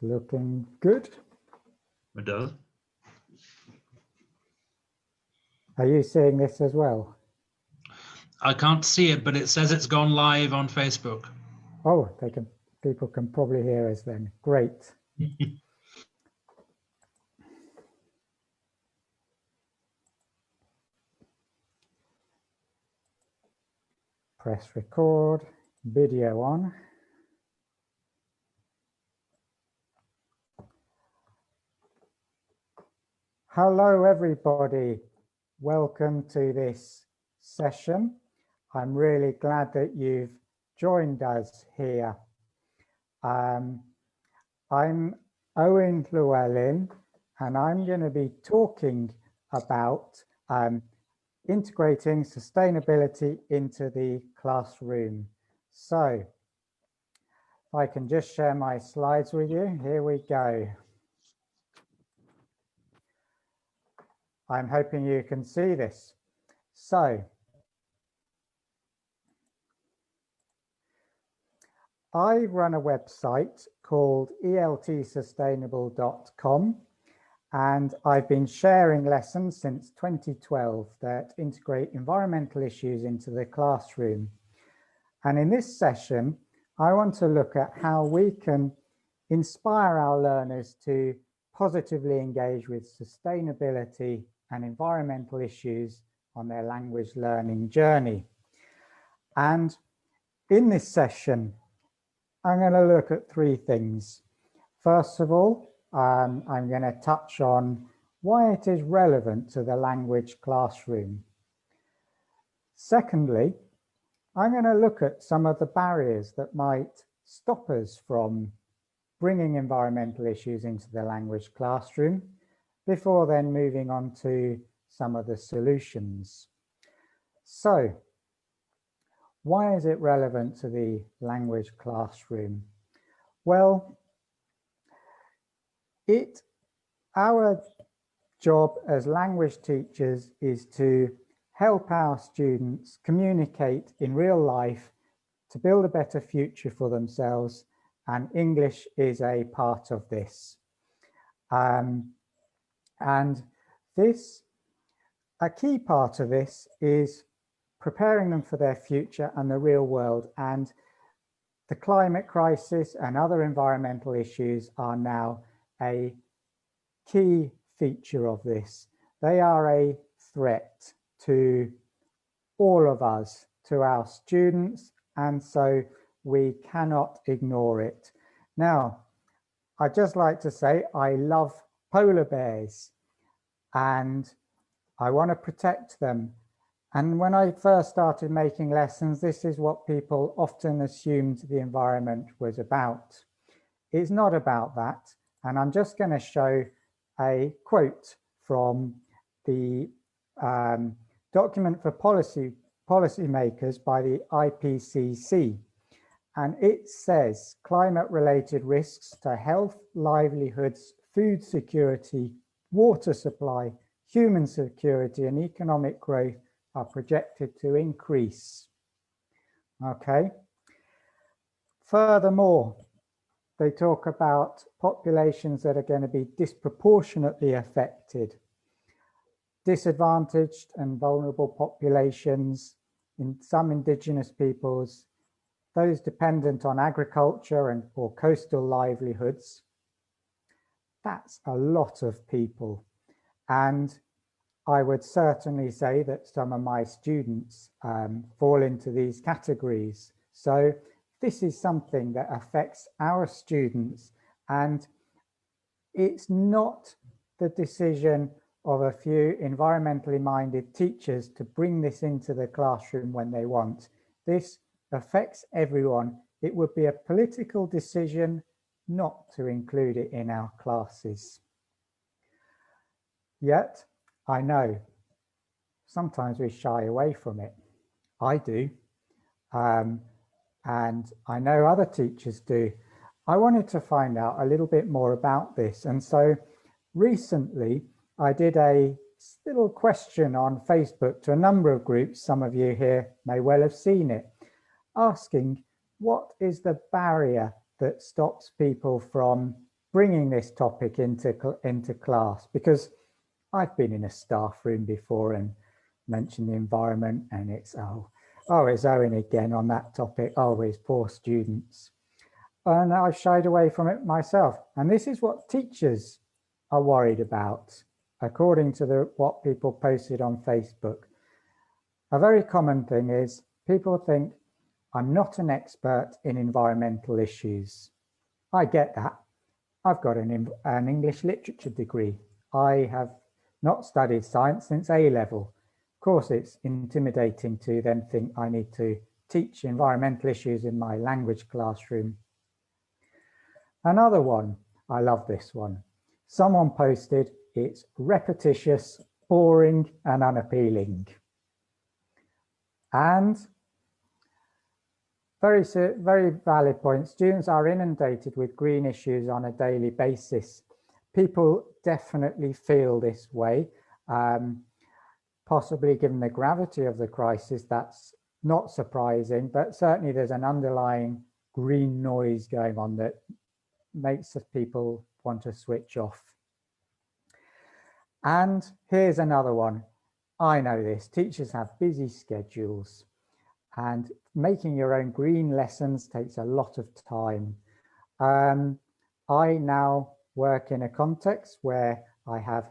Looking good. It does. Are you seeing this as well? I can't see it, but it says it's gone live on Facebook. Oh, people can probably hear us then. Great. Press record, video on. Hello, everybody. Welcome to this session. I'm really glad that you've joined us here. I'm Owen Llewellyn, and I'm going to be talking about integrating sustainability into the classroom. So, if I can just share my slides with you, here we go. I'm hoping you can see this. So, I run a website called eltsustainable.com, and I've been sharing lessons since 2012 that integrate environmental issues into the classroom. And in this session, I want to look at how we can inspire our learners to positively engage with sustainability and environmental issues on their language learning journey. And in this session, I'm going to look at three things. First of all, I'm going to touch on why it is relevant to the language classroom. Secondly, I'm going to look at some of the barriers that might stop us from bringing environmental issues into the language classroom, before then moving on to some of the solutions. So, why is it relevant to the language classroom? Well, our job as language teachers is to help our students communicate in real life to build a better future for themselves, and English is a part of this. And a key part of this is preparing them for their future and the real world. And the climate crisis and other environmental issues are now a key feature of this. They are a threat to all of us, to our students, and so we cannot ignore it. Now, I'd just like to say I love polar bears and I want to protect them. And when I first started making lessons, this is what people often assumed the environment was about. It's not about that. And I'm just going to show a quote from the document for policymakers by the IPCC. And it says climate-related risks to health, livelihoods, food security, water supply, human security, and economic growth are projected to increase. Okay. Furthermore, they talk about populations that are going to be disproportionately affected, disadvantaged and vulnerable populations, in some indigenous peoples, those dependent on agriculture and or coastal livelihoods. That's a lot of people. And I would certainly say that some of my students fall into these categories. So this is something that affects our students, and it's not the decision of a few environmentally minded teachers to bring this into the classroom when they want. This affects everyone. It would be a political decision not to include it in our classes. Yet, I know sometimes we shy away from it. I do. And I know other teachers do. I wanted to find out a little bit more about this. And so recently I did a little question on Facebook to a number of groups. Some of you here may well have seen it, asking what is the barrier that stops people from bringing this topic into class, because I've been in a staff room before and mentioned the environment, and it's, it's Owen again on that topic. Oh, his poor students. And I've shied away from it myself. And this is what teachers are worried about, according to what people posted on Facebook. A very common thing is people think, I'm not an expert in environmental issues. I get that. I've got an English literature degree. I have not studied science since A-level. Of course, it's intimidating to then think I need to teach environmental issues in my language classroom. Another one, I love this one. Someone posted, it's repetitious, boring, and unappealing. And very valid point. Students are inundated with green issues on a daily basis. People definitely feel this way. Possibly given the gravity of the crisis, that's not surprising, but certainly there's an underlying green noise going on that makes people want to switch off. And here's another one. I know this, teachers have busy schedules and making your own green lessons takes a lot of time. I now work in a context where I have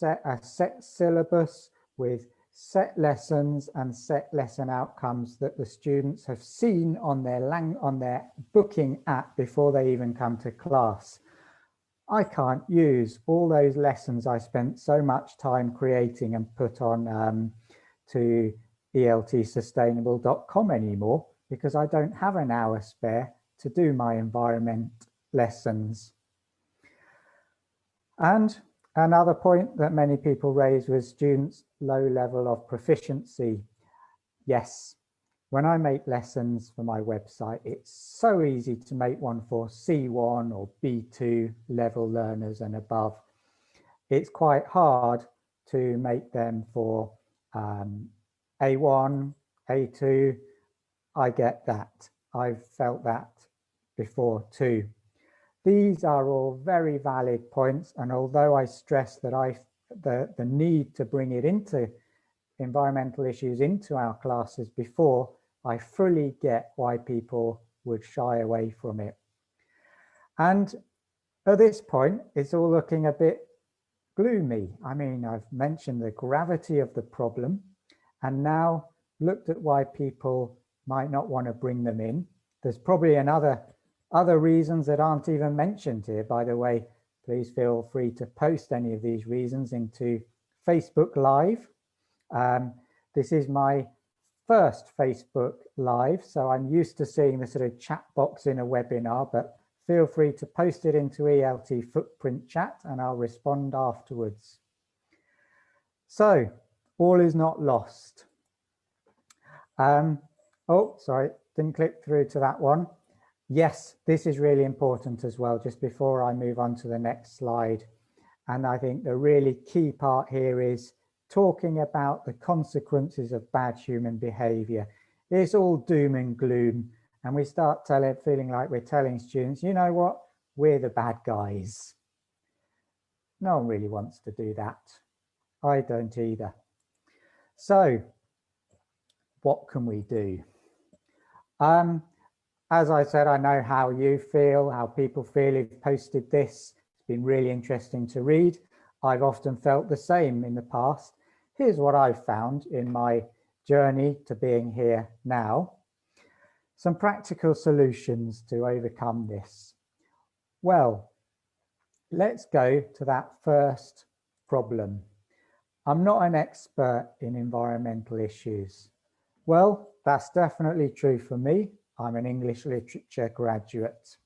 a set syllabus with set lessons and set lesson outcomes that the students have seen on their booking app before they even come to class. I can't use all those lessons I spent so much time creating and put on to eltsustainable.com anymore, because I don't have an hour spare to do my environment lessons. And another point that many people raised was students' low level of proficiency. Yes, when I make lessons for my website, it's so easy to make one for C1 or B2 level learners and above. It's quite hard to make them for A1, A2. I get that. I've felt that before too. These are all very valid points, and although I stress that the need to bring it into environmental issues into our classes before, I fully get why people would shy away from it. And at this point, it's all looking a bit gloomy. I mean, I've mentioned the gravity of the problem and now looked at why people might not want to bring them in. There's probably other reasons that aren't even mentioned here. By the way, please feel free to post any of these reasons into Facebook Live. This is my first Facebook Live, so I'm used to seeing the sort of chat box in a webinar, but feel free to post it into ELT Footprint chat and I'll respond afterwards. So, all is not lost. Oh, sorry, didn't click through to that one. Yes, this is really important as well, just before I move on to the next slide. And I think the really key part here is talking about the consequences of bad human behavior. It's all doom and gloom. And we start feeling like we're telling students, you know what, we're the bad guys. No one really wants to do that. I don't either. So what can we do? As I said, I know how you feel, how people feel who've posted this. It's been really interesting to read. I've often felt the same in the past. Here's what I've found in my journey to being here now. Some practical solutions to overcome this. Well, let's go to that first problem. I'm not an expert in environmental issues. Well, that's definitely true for me. I'm an English literature graduate.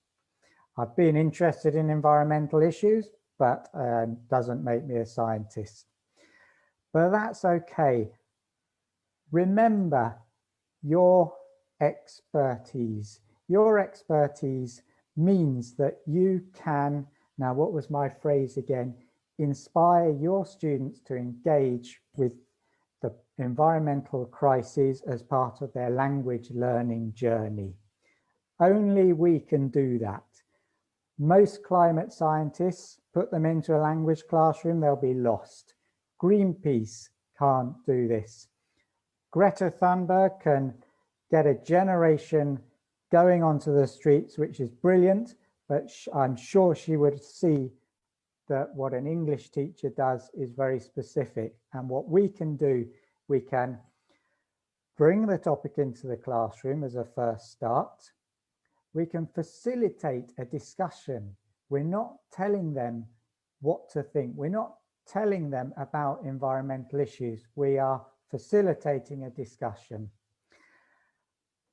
I've been interested in environmental issues, but doesn't make me a scientist. But that's okay. Remember your expertise. Your expertise means that you can, now what was my phrase again, inspire your students to engage with the environmental crises as part of their language learning journey. Only we can do that. Most climate scientists put them into a language classroom, they'll be lost. Greenpeace can't do this. Greta Thunberg can get a generation going onto the streets, which is brilliant, but I'm sure she would see that what an English teacher does is very specific. And what we can do, we can bring the topic into the classroom as a first start. We can facilitate a discussion. We're not telling them what to think. We're not telling them about environmental issues. We are facilitating a discussion.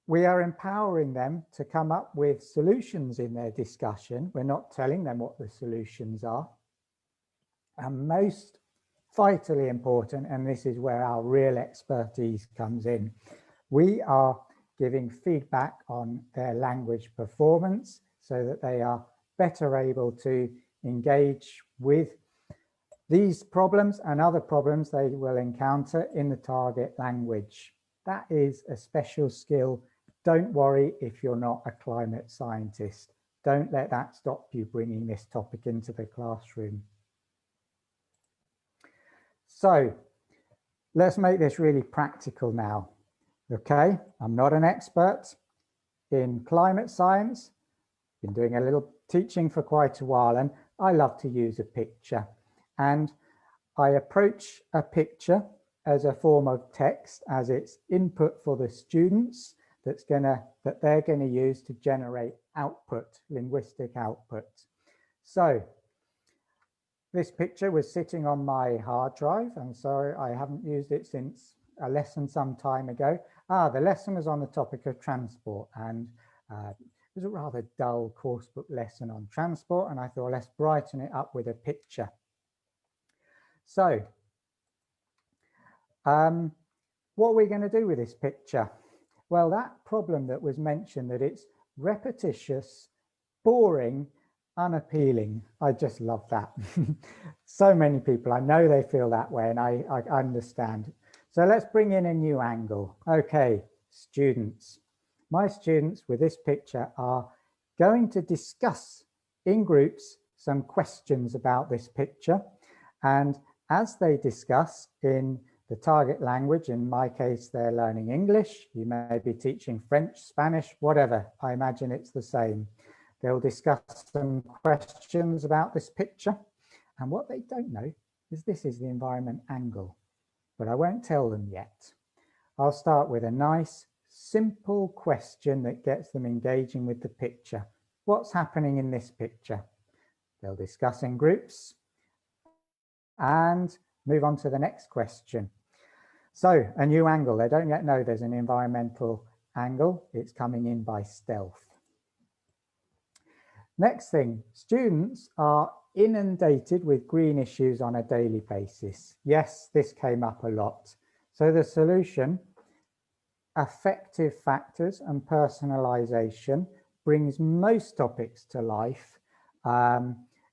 We are empowering them to come up with solutions in their discussion. We're not telling them what the solutions are. And most vitally important, and this is where our real expertise comes in, we are giving feedback on their language performance so that they are better able to engage with these problems and other problems they will encounter in the target language. That is a special skill. Don't worry if you're not a climate scientist. Don't let that stop you bringing this topic into the classroom. So let's make this really practical now. Okay, I'm not an expert in climate science. Been doing a little teaching for quite a while, and I love to use a picture. And I approach a picture as a form of text, as its input for the students that they're going to use to generate output, linguistic output. So this picture was sitting on my hard drive, and so I haven't used it since a lesson some time ago. The lesson was on the topic of transport, and it was a rather dull course book lesson on transport, and I thought, let's brighten it up with a picture. So what are we going to do with this picture? Well, that problem that was mentioned, that it's repetitious, boring, unappealing. I just love that. So many people, I know they feel that way, and I understand. So let's bring in a new angle. Okay, students. My students with this picture are going to discuss in groups some questions about this picture. And as they discuss in the target language, in my case, they're learning English. You may be teaching French, Spanish, whatever. I imagine it's the same. They'll discuss some questions about this picture. And what they don't know is this is the environment angle, but I won't tell them yet. I'll start with a nice, simple question that gets them engaging with the picture. What's happening in this picture? They'll discuss in groups and move on to the next question. So a new angle. They don't yet know there's an environmental angle. It's coming in by stealth. Next thing, students are inundated with green issues on a daily basis. Yes, this came up a lot. So the solution, affective factors and personalization, brings most topics to life.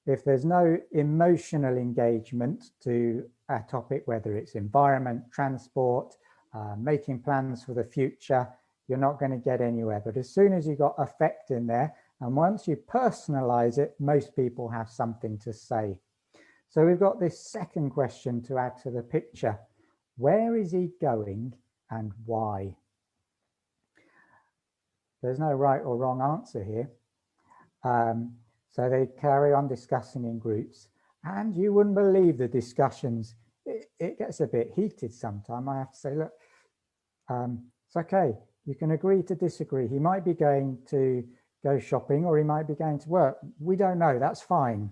If there's no emotional engagement to a topic, whether it's environment, transport, making plans for the future, you're not going to get anywhere. But as soon as you got affect in there, and once you personalize it, most people have something to say. So we've got this second question to add to the picture. Where is he going and why? There's no right or wrong answer here. So they carry on discussing in groups, and you wouldn't believe the discussions. It gets a bit heated sometimes. I have to say, look, it's okay. You can agree to disagree. He might be going to go shopping, or he might be going to work. We don't know, that's fine.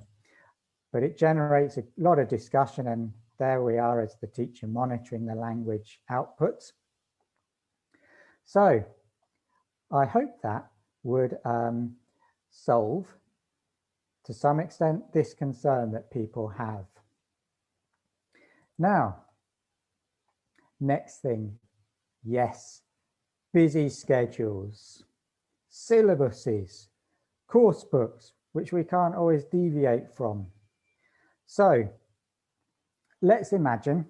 But it generates a lot of discussion, and there we are as the teacher monitoring the language outputs. So I hope that would solve to some extent this concern that people have. Now, next thing, yes, busy schedules, syllabuses, course books, which we can't always deviate from. So let's imagine,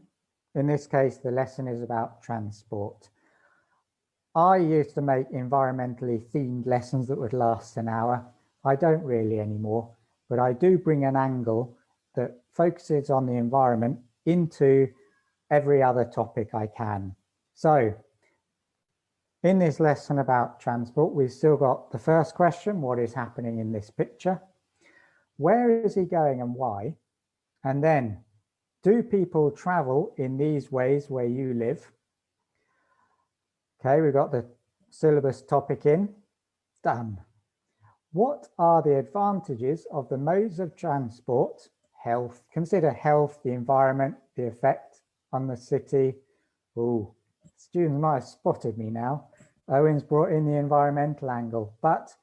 in this case, the lesson is about transport. I used to make environmentally themed lessons that would last an hour. I don't really anymore, but I do bring an angle that focuses on the environment into every other topic I can. So in this lesson about transport, we've still got the first question, what is happening in this picture? Where is he going and why? And then, do people travel in these ways where you live? Okay, we've got the syllabus topic in, done. What are the advantages of the modes of transport? Health, consider health, the environment, the effect on the city. Oh, students might have spotted me now. Owen's brought in the environmental angle, but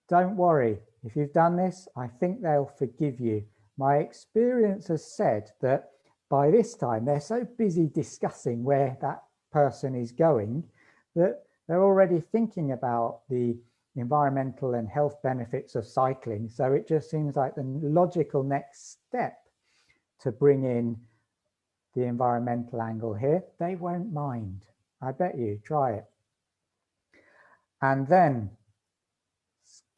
don't worry. If you've done this, I think they'll forgive you. My experience has said that by this time, they're so busy discussing where that person is going that they're already thinking about the environmental and health benefits of cycling. So it just seems like the logical next step to bring in the environmental angle here. They won't mind. I bet you, try it. And then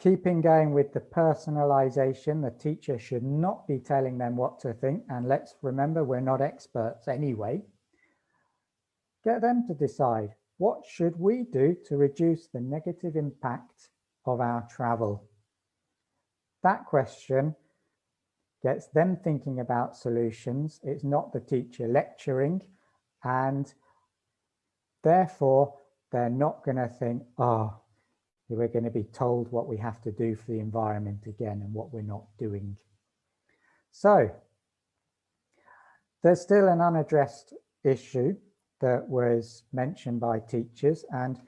keeping going with the personalization, the teacher should not be telling them what to think. And let's remember, we're not experts anyway. Get them to decide, what should we do to reduce the negative impact of our travel? That question gets them thinking about solutions. It's not the teacher lecturing, and therefore they're not going to think, oh, we're going to be told what we have to do for the environment again and what we're not doing. So there's still an unaddressed issue that was mentioned by teachers, and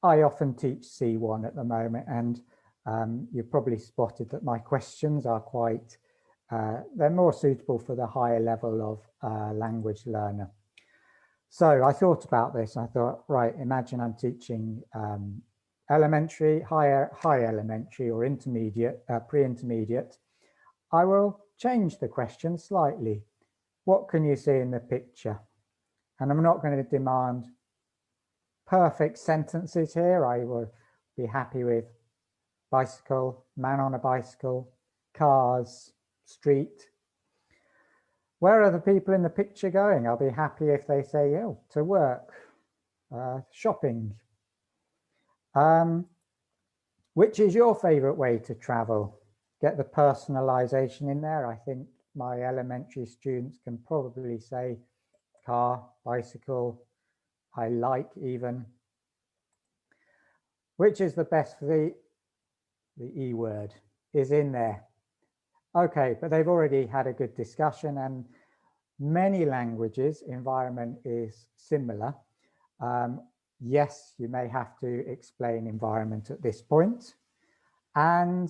I often teach C1 at the moment, and you've probably spotted that my questions are quite, they're more suitable for the higher level of language learner. So I thought about this. I thought, right, imagine I'm teaching elementary, high elementary or intermediate, pre-intermediate. I will change the question slightly. What can you see in the picture? And I'm not going to demand perfect sentences here. I will be happy with bicycle, man on a bicycle, cars, street. Where are the people in the picture going? I'll be happy if they say, oh, to work, shopping. Which is your favorite way to travel? Get the personalization in there. I think my elementary students can probably say car, bicycle, I like even. Which is the best for the E word is in there. Okay, but they've already had a good discussion, and many languages, environment is similar. Yes, you may have to explain environment at this point. And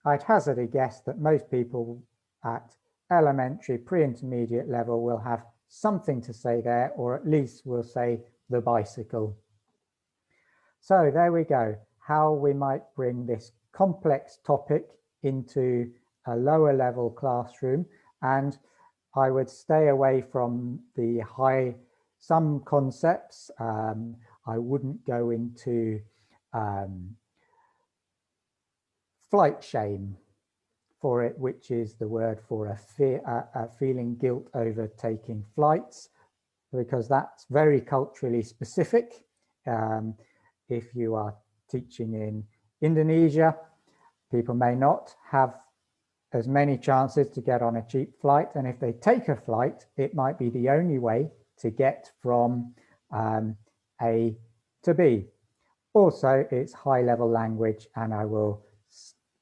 I'd hazard a guess that most people at elementary, pre-intermediate level will have something to say there, or at least will say the bicycle. So there we go, how we might bring this complex topic into a lower level classroom. And I would stay away from the some concepts. I wouldn't go into flight shame for it, which is the word for a feeling guilt over taking flights, because that's very culturally specific. If you are teaching in Indonesia, people may not have as many chances to get on a cheap flight. And if they take a flight, it might be the only way to get from A to B. Also, it's high level language, and I will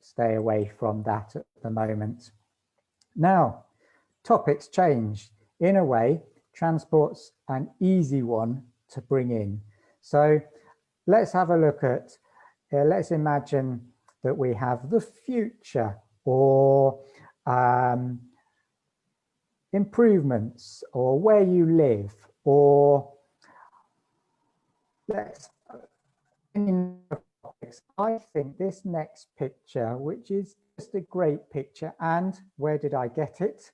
stay away from that at the moment. Now, topics changed. In a way, transport's an easy one to bring in. So let's have a look at, let's imagine that we have the future, or improvements, or where you live, or let's, I think this next picture, which is just a great picture, and where did I get it?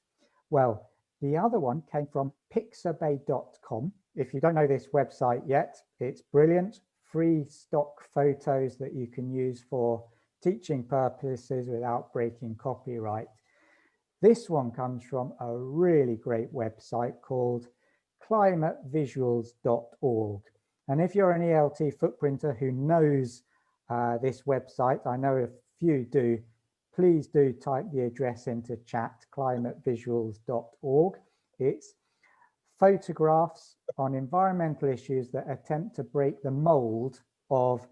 Well, the other one came from pixabay.com. If you don't know this website yet, it's brilliant. Free stock photos that you can use for teaching purposes without breaking copyright. This one comes from a really great website called climatevisuals.org. And if you're an ELT footprinter who knows this website, I know a few do, please do type the address into chat, climatevisuals.org. It's photographs on environmental issues that attempt to break the mold of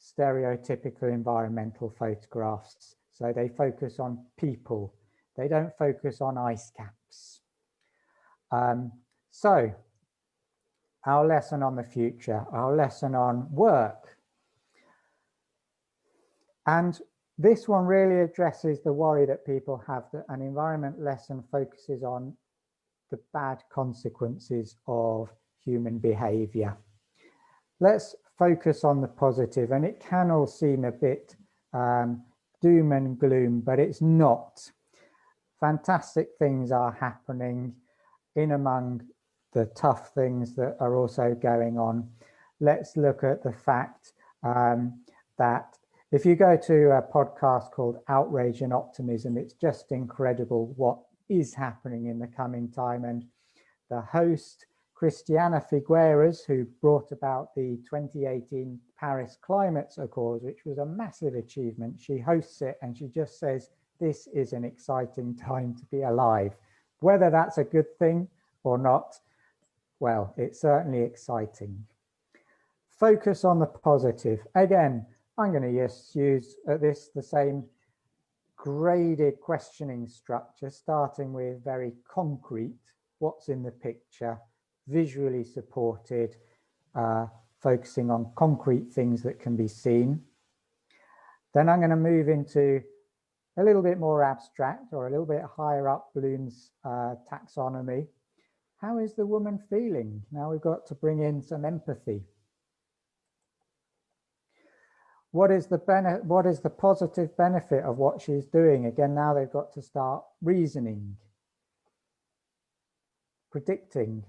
stereotypical environmental photographs. So they focus on people. They don't focus on ice caps. So our lesson on the future, our lesson on work. And this one really addresses the worry that people have that an environment lesson focuses on the bad consequences of human behavior. Let's focus on the positive, and it can all seem a bit doom and gloom, but it's not. Fantastic things are happening in among the tough things that are also going on. Let's look at the fact that if you go to a podcast called Outrage and Optimism, it's just incredible what is happening in the coming time. And the host, Christiana Figueres, who brought about the 2018 Paris Climate Accords, which was a massive achievement, she hosts it and she just says, this is an exciting time to be alive. Whether that's a good thing or not, well, it's certainly exciting. Focus on the positive. Again, I'm going to just use the same graded questioning structure, starting with very concrete, what's in the picture, visually supported, focusing on concrete things that can be seen. Then I'm going to move into a little bit more abstract or a little bit higher up Bloom's taxonomy. How is the woman feeling? Now we've got to bring in some empathy. What is the positive benefit of what she's doing? Again, now they've got to start reasoning, predicting.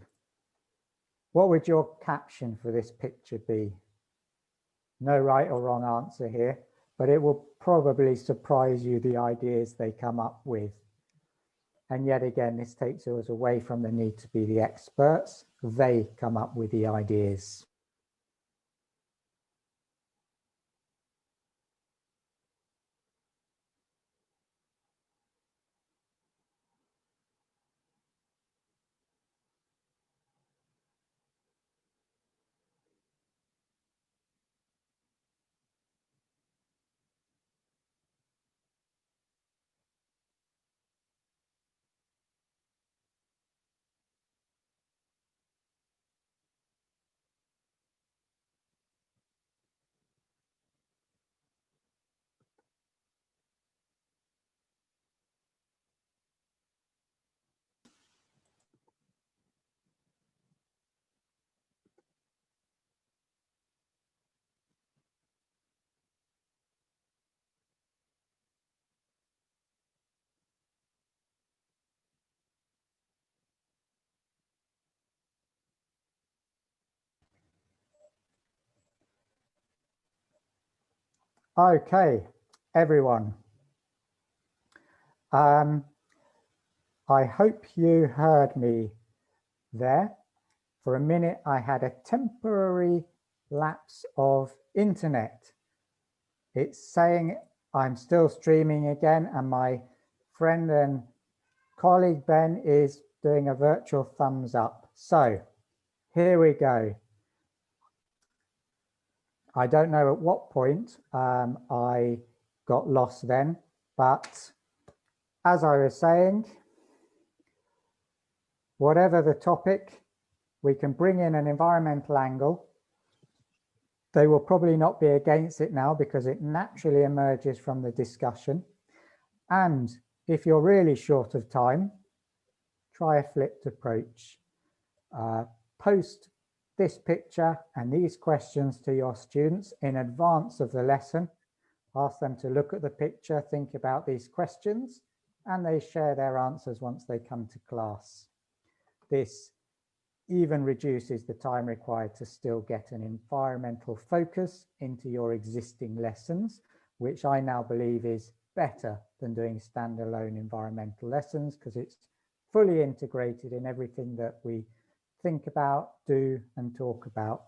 What would your caption for this picture be? No right or wrong answer here, but it will probably surprise you the ideas they come up with. And yet again, this takes us away from the need to be the experts. They come up with the ideas. Okay, everyone. I hope you heard me there. For a minute, I had a temporary lapse of internet. It's saying I'm still streaming again, and my friend and colleague Ben is doing a virtual thumbs up. So here we go. I don't know at what point I got lost then, but as I was saying, whatever the topic, we can bring in an environmental angle. They will probably not be against it now because it naturally emerges from the discussion. And if you're really short of time, try a flipped approach. Post this picture and these questions to your students in advance of the lesson. Ask them to look at the picture, think about these questions, and they share their answers once they come to class. This even reduces the time required to still get an environmental focus into your existing lessons which I now believe is better than doing standalone environmental lessons because it's fully integrated in everything that we think about, do, and talk about.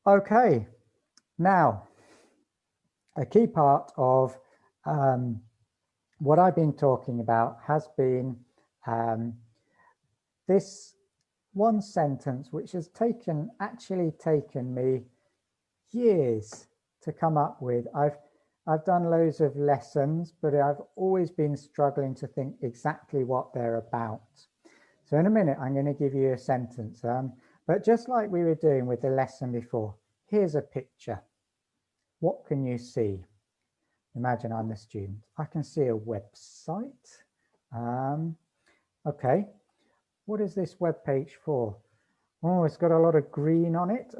Okay, now a key part of what I've been talking about has been this one sentence, which has actually taken me years to come up with. I've done loads of lessons, but I've always been struggling to think exactly what they're about. So in a minute, I'm going to give you a sentence, but just like we were doing with the lesson before, here's a picture. What can you see? Imagine I'm the student. I can see a website. Okay, what is this web page for? Oh, it's got a lot of green on it.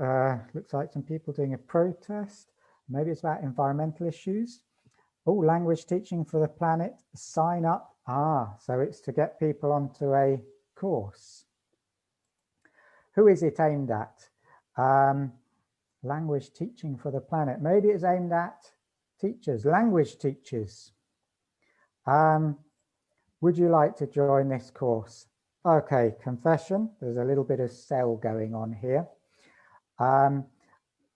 Looks like some people doing a protest. Maybe it's about environmental issues. Oh, language teaching for the planet. Sign up. So it's to get people onto a course. Who is it aimed at? Language teaching for the planet. Maybe it's aimed at teachers, language teachers. Would you like to join this course? Okay, confession, there's a little bit of sell going on here.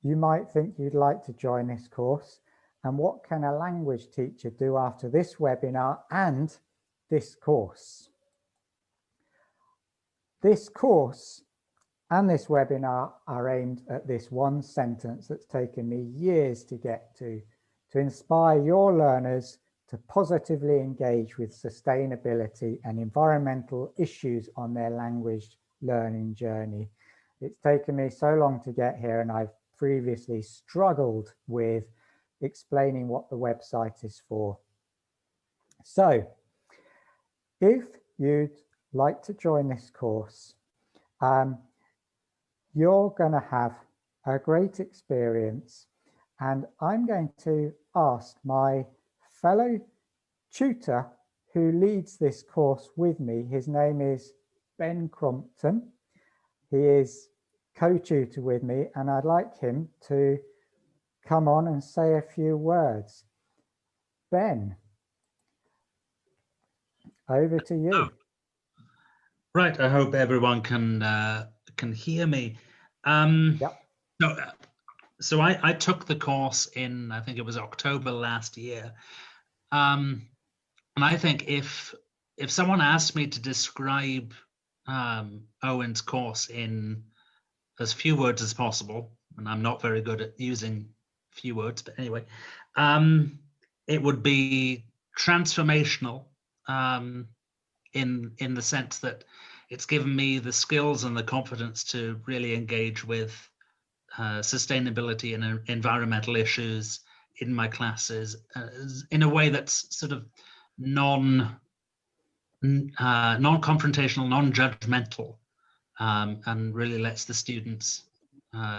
You might think you'd like to join this course, and what can a language teacher do after this webinar and this course? This course and this webinar are aimed at this one sentence that's taken me years to get to inspire your learners to positively engage with sustainability and environmental issues on their language learning journey. It's taken me so long to get here, and I've previously struggled with explaining what the website is for. So if you'd like to join this course, you're going to have a great experience, and I'm going to ask my fellow tutor who leads this course with me. His name is Ben Crompton. He is co-tutor with me, and I'd like him to come on and say a few words. Ben, over to you. Oh. Right, I hope everyone can hear me. Yep. So I took the course in, I think it was October last year. And I think if someone asked me to describe Owen's course in as few words as possible, and I'm not very good at using few words, but anyway, it would be transformational in the sense that it's given me the skills and the confidence to really engage with sustainability and environmental issues in my classes in a way that's sort of non-confrontational, non-judgmental, and really lets the students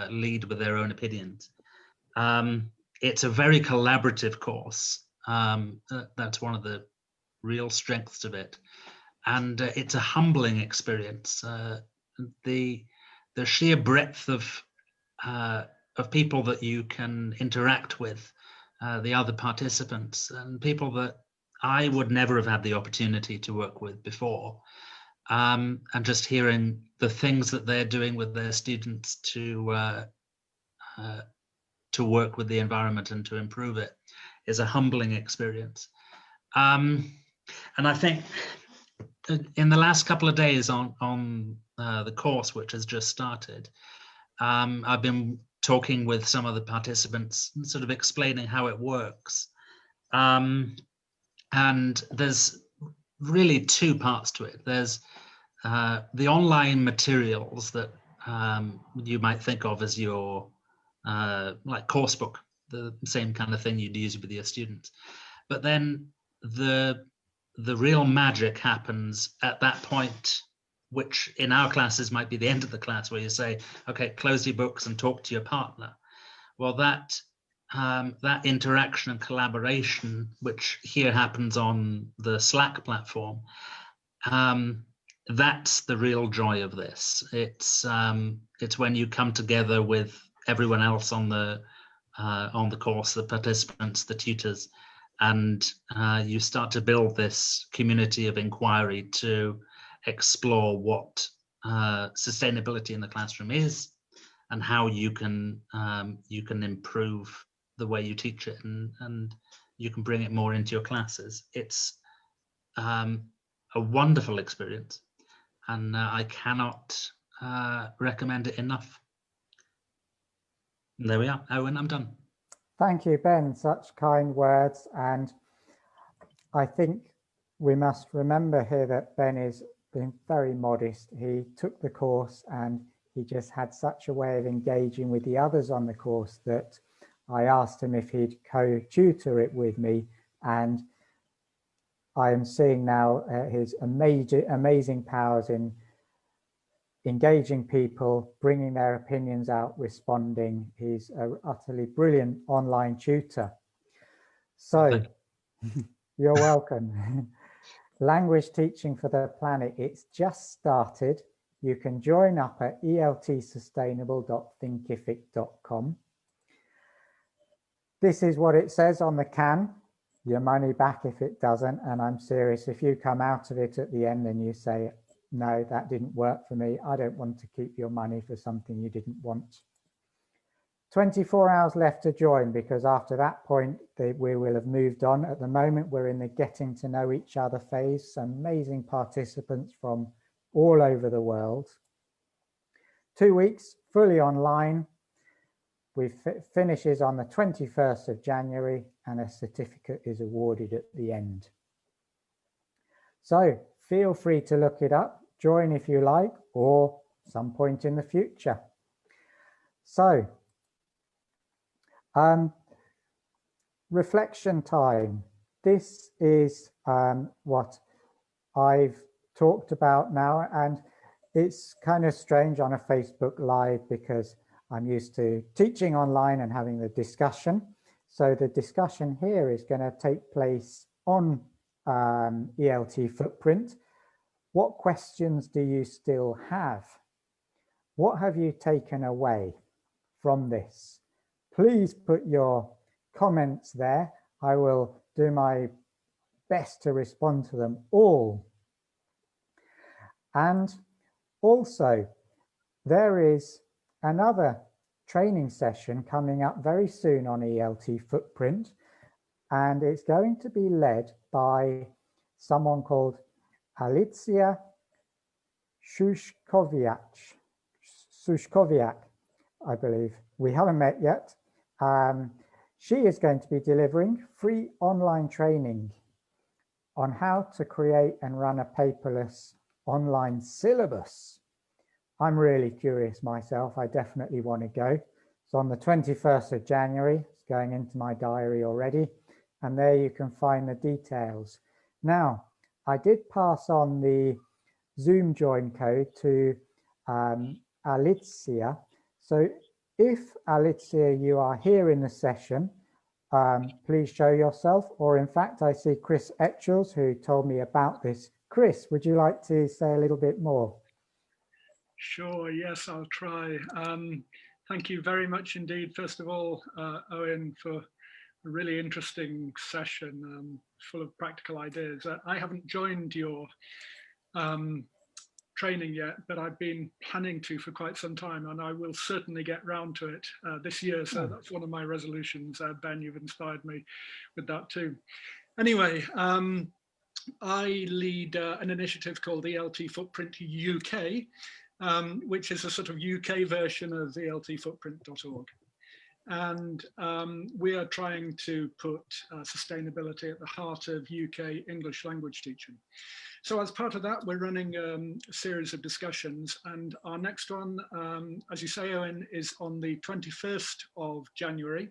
lead with their own opinions. It's a very collaborative course. That's one of the real strengths of it. And it's a humbling experience. The sheer breadth of people that you can interact with, the other participants, and people that I would never have had the opportunity to work with before, and just hearing the things that they're doing with their students to work with the environment and to improve it is a humbling experience. And I think in the last couple of days on the course, which has just started, I've been talking with some of the participants and sort of explaining how it works. And there's really two parts to it. There's the online materials that you might think of as your like course book, the same kind of thing you'd use with your students. But then the real magic happens at that point, which in our classes might be the end of the class, where you say, okay, close your books and talk to your partner. Well, that interaction and collaboration, which here happens on the Slack platform, that's the real joy of this. It's when you come together with everyone else on the course, the participants, the tutors, and you start to build this community of inquiry to explore what sustainability in the classroom is and how you can improve the way you teach it, and you can bring it more into your classes. It's a wonderful experience, and I cannot recommend it enough. And there we are. Owen, I'm done. Thank you, Ben. Such kind words. And I think we must remember here that Ben is being very modest. He took the course and he just had such a way of engaging with the others on the course that I asked him if he'd co-tutor it with me. And I am seeing now his amazing powers in engaging people, bringing their opinions out, responding. He's an utterly brilliant online tutor. So you're welcome. Language Teaching for the Planet. It's just started. You can join up at eltsustainable.thinkific.com. This is what it says on the can. Your money back if it doesn't. And I'm serious, if you come out of it at the end and you say, no, that didn't work for me, I don't want to keep your money for something you didn't want. 24 hours left to join, because after that point, we will have moved on. At the moment, we're in the getting to know each other phase. Some amazing participants from all over the world. 2 weeks, fully online. We finishes on the 21st of January, and a certificate is awarded at the end. So feel free to look it up, join if you like, or some point in the future. So, reflection time. This is what I've talked about now, and it's kind of strange on a Facebook Live because I'm used to teaching online and having the discussion. So the discussion here is going to take place on ELT Footprint. What questions do you still have? What have you taken away from this? Please put your comments there. I will do my best to respond to them all. And also, there is another training session coming up very soon on ELT Footprint, and it's going to be led by someone called Alicja Szuszkowiak, I believe. We haven't met yet. She is going to be delivering free online training on how to create and run a paperless online syllabus. I'm really curious myself. I definitely want to go. So on the 21st of January, it's going into my diary already. And there you can find the details. Now, I did pass on the Zoom join code to Alicja. So if, Alicja, you are here in the session, please show yourself. Or in fact, I see Chris Etchells, who told me about this. Chris, would you like to say a little bit more? Sure, yes, I'll try. Thank you very much indeed, first of all, Owen, for a really interesting session full of practical ideas. I haven't joined your training yet, but I've been planning to for quite some time, and I will certainly get round to it this year. So that's one of my resolutions. Ben, you've inspired me with that too. Anyway, I lead an initiative called ELT Footprint UK, which is a sort of UK version of eltfootprint.org. And we are trying to put sustainability at the heart of UK English language teaching. So as part of that, we're running a series of discussions, and our next one, as you say, Owen, is on the 21st of January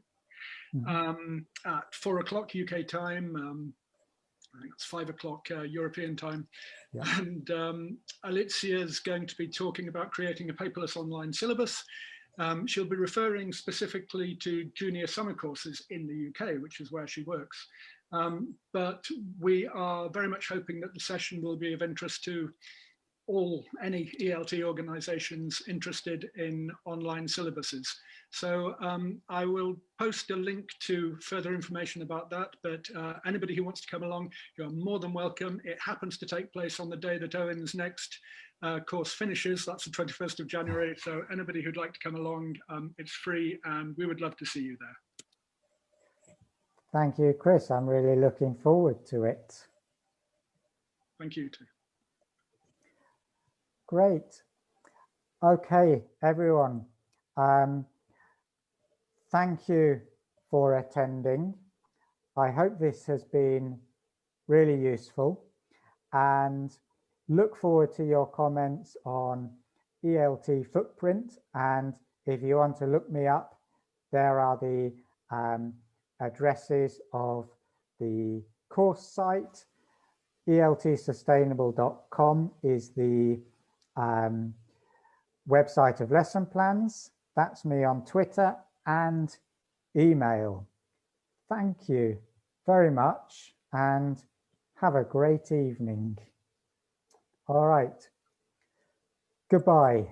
at 4 o'clock UK time. I think it's 5 o'clock European time. Yeah. And Alicja is going to be talking about creating a paperless online syllabus. She'll be referring specifically to junior summer courses in the UK, which is where she works. But we are very much hoping that the session will be of interest to any ELT organizations interested in online syllabuses. So I will post a link to further information about that, but anybody who wants to come along, you're more than welcome. It happens to take place on the day that Owen's next course finishes. That's the 21st of January. So anybody who'd like to come along, it's free and we would love to see you there. Thank you, Chris. I'm really looking forward to it. Thank you too. Great. Okay, everyone. Thank you for attending. I hope this has been really useful and look forward to your comments on ELT Footprint. And if you want to look me up, there are the addresses of the course site. ELTsustainable.com is the website of lesson plans. That's me on Twitter and email. Thank you very much and have a great evening. All right. Goodbye.